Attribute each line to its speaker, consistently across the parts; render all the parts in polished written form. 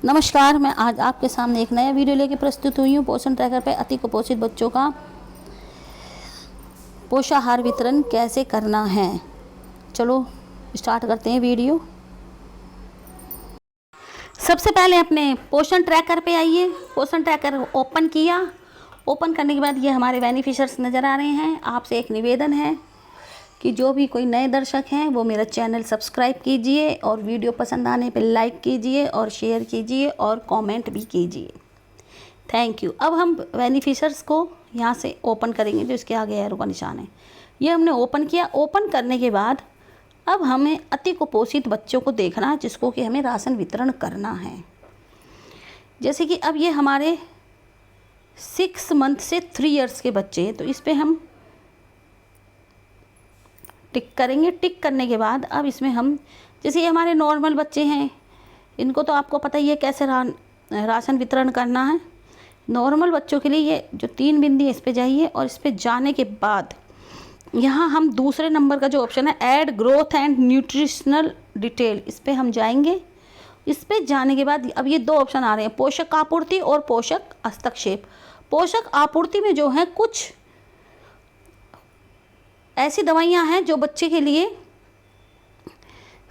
Speaker 1: नमस्कार, मैं आज आपके सामने एक नया वीडियो लेके प्रस्तुत हुई हूँ। पोषण ट्रैकर पे अति कुपोषित बच्चों का पोषाहार वितरण कैसे करना है। चलो स्टार्ट करते हैं वीडियो। सबसे पहले अपने पोषण ट्रैकर पे आइए। पोषण ट्रैकर ओपन किया। ओपन करने के बाद ये हमारे बेनिफिशियर्स नज़र आ रहे हैं। आपसे एक निवेदन है कि जो भी कोई नए दर्शक हैं वो मेरा चैनल सब्सक्राइब कीजिए और वीडियो पसंद आने पे लाइक कीजिए और शेयर कीजिए और कमेंट भी कीजिए। Thank you. अब हम बेनिफिशियर्स को यहाँ से ओपन करेंगे, जो इसके आगे एरो का निशान है। ये हमने ओपन किया। ओपन करने के बाद अब हमें अति कुपोषित बच्चों को देखना है, जिसको कि हमें राशन वितरण करना है। जैसे कि अब ये हमारे 6 मंथ से 3 इयर्स के बच्चे हैं, तो इस पर हम टिक करेंगे। टिक करने के बाद अब इसमें हम, जैसे ये हमारे नॉर्मल बच्चे हैं, इनको तो आपको पता ही है कैसे राशन वितरण करना है। नॉर्मल बच्चों के लिए ये जो 3 बिंदी है इस पे जाइए और इस पे जाने के बाद यहाँ हम दूसरे नंबर का जो ऑप्शन है add growth and nutritional detail, इस पर हम जाएंगे। इस पे जाने के बाद अब ये 2 ऑप्शन आ रहे हैं, पोषक आपूर्ति और पोषक हस्तक्षेप। पोषक आपूर्ति में जो है कुछ ऐसी दवाइयाँ हैं जो बच्चे के लिए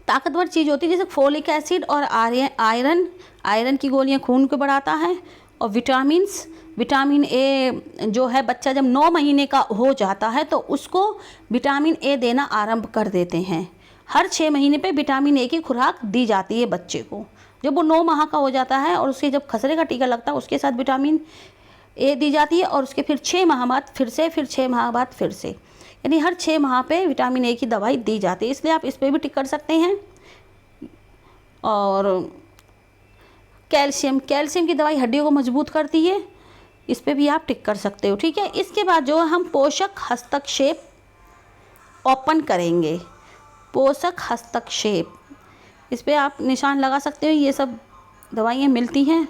Speaker 1: ताकतवर चीज़ होती है, जैसे फोलिक एसिड और आयरन की गोलियाँ खून को बढ़ाता है। और विटामिन ए जो है, बच्चा जब 9 महीने का हो जाता है तो उसको विटामिन ए देना आरंभ कर देते हैं। हर 6 महीने पे विटामिन ए की खुराक दी जाती है बच्चे को। जब वो 9 माह का हो जाता है और उसके जब खसरे का टीका लगता है उसके साथ विटामिन ए दी जाती है, और उसके फिर 6 माह बाद फिर 6 माह बाद फिर से, यानी हर 6 माह पे विटामिन ए की दवाई दी जाती है। इसलिए आप इस पर भी टिक कर सकते हैं। और कैल्शियम की दवाई हड्डियों को मजबूत करती है, इस पर भी आप टिक कर सकते हो। ठीक है। इसके बाद जो हम पोषक हस्तक्षेप ओपन करेंगे, पोषक हस्तक्षेप, इस पर आप निशान लगा सकते हो। ये सब दवाइयाँ मिलती हैं।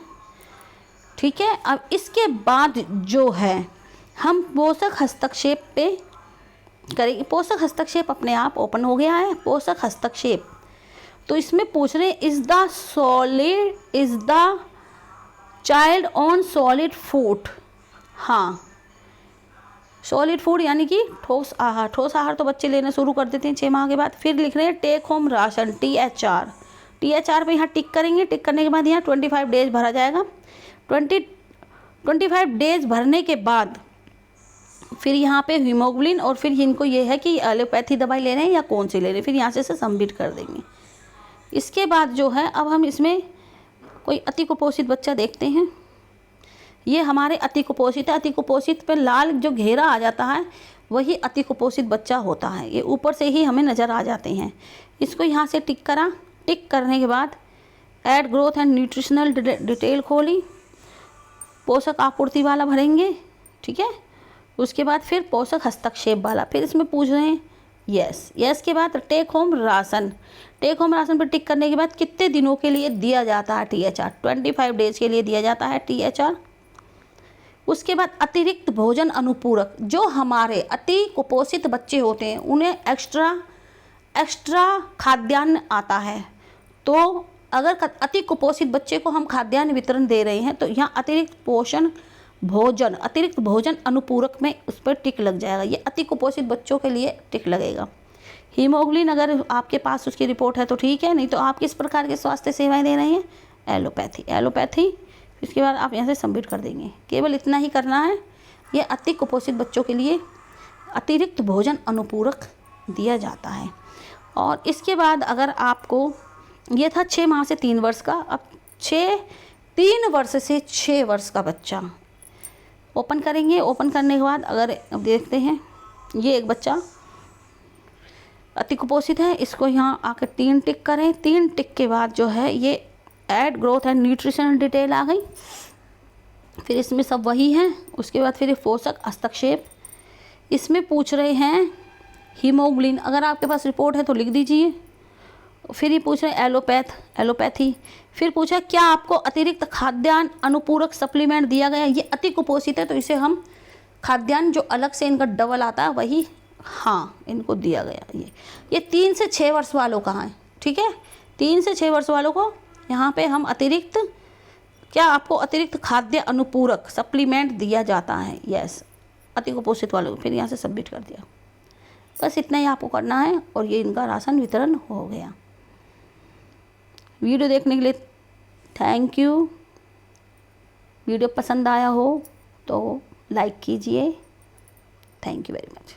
Speaker 1: ठीक है। अब इसके बाद जो है हम पोषक हस्तक्षेप पे करेंगे। पोषक हस्तक्षेप अपने आप ओपन हो गया है। पोषक हस्तक्षेप तो इसमें पूछ रहे हैं is the child on solid food. हाँ, सॉलिड फूड यानी कि ठोस आहार। ठोस आहार तो बच्चे लेना शुरू कर देते हैं 6 माह के बाद। फिर लिख रहे हैं टेक होम राशन, THR पे यहाँ टिक करेंगे। टिक करने के बाद यहाँ 25 डेज भरा जाएगा। 25 डेज भरने के बाद फिर यहाँ पे हीमोग्लोबिन, और फिर इनको ये है कि एलोपैथी दवाई ले रहे हैं या कौन सी ले रहे हैं, फिर यहाँ से सबमिट कर देंगे। इसके बाद जो है अब हम इसमें कोई अति कुपोषित बच्चा देखते हैं। ये हमारे अति कुपोषित है। अति कुपोषित पे लाल जो घेरा आ जाता है वही अति कुपोषित बच्चा होता है। ये ऊपर से ही हमें नज़र आ जाते हैं। इसको यहाँ से टिक करा। टिक करने के बाद add growth and nutritional detail खोली, पोषक आपूर्ति वाला भरेंगे। ठीक है। उसके बाद फिर पोषक हस्तक्षेप वाला, फिर इसमें पूछ रहे हैं यस के बाद टेक होम राशन पर टिक करने के बाद कितने दिनों के लिए दिया जाता है THR। 25 डेज के लिए दिया जाता है THR। उसके बाद अतिरिक्त भोजन अनुपूरक, जो हमारे अति कुपोषित बच्चे होते हैं उन्हें एक्स्ट्रा खाद्यान्न आता है। तो अगर अति कुपोषित बच्चे को हम खाद्यान्न वितरण दे रहे हैं तो यहाँ अतिरिक्त भोजन अनुपूरक में उस पर टिक लग जाएगा। ये अति कुपोषित बच्चों के लिए टिक लगेगा। हीमोग्लोबिन अगर आपके पास उसकी रिपोर्ट है तो ठीक है, नहीं तो आप किस प्रकार के स्वास्थ्य सेवाएं दे रहे हैं, एलोपैथी। इसके बाद आप यहाँ से सबमिट कर देंगे। केवल इतना ही करना है। ये अति कुपोषित बच्चों के लिए अतिरिक्त भोजन अनुपूरक दिया जाता है। और इसके बाद अगर आपको, ये था 6 माह से 3 वर्ष का, अब 3 वर्ष से 6 वर्ष का बच्चा ओपन करेंगे। ओपन करने के बाद अगर अब देखते हैं, ये एक बच्चा अति कुपोषित है, इसको यहाँ आकर 3 टिक करें। 3 टिक के बाद जो है ये add growth and nutritional detail आ गई। फिर इसमें सब वही है। उसके बाद फिर पोषक हस्तक्षेप, इसमें पूछ रहे हैं हीमोग्लोबिन, अगर आपके पास रिपोर्ट है तो लिख दीजिए। फिर ये पूछ रहे हैं एलोपैथी। फिर पूछा क्या आपको अतिरिक्त खाद्यान्न अनुपूरक सप्लीमेंट दिया गया। ये अति कुपोषित है तो इसे हम खाद्यान्न जो अलग से इनका डबल आता है वही, हाँ, इनको दिया गया। ये 3 से 6 वर्ष वालों का है। ठीक है। 3 से 6 वर्ष वालों को यहाँ पे हम अतिरिक्त क्या आपको अतिरिक्त खाद्य अनुपूरक सप्लीमेंट दिया जाता है? यस, अति कुपोषित वालों को। फिर यहाँ से सबमिट कर दिया। बस इतना ही आपको करना है और ये इनका राशन वितरण हो गया। वीडियो देखने के लिए थैंक यू। वीडियो पसंद आया हो तो लाइक कीजिए। Thank you very much.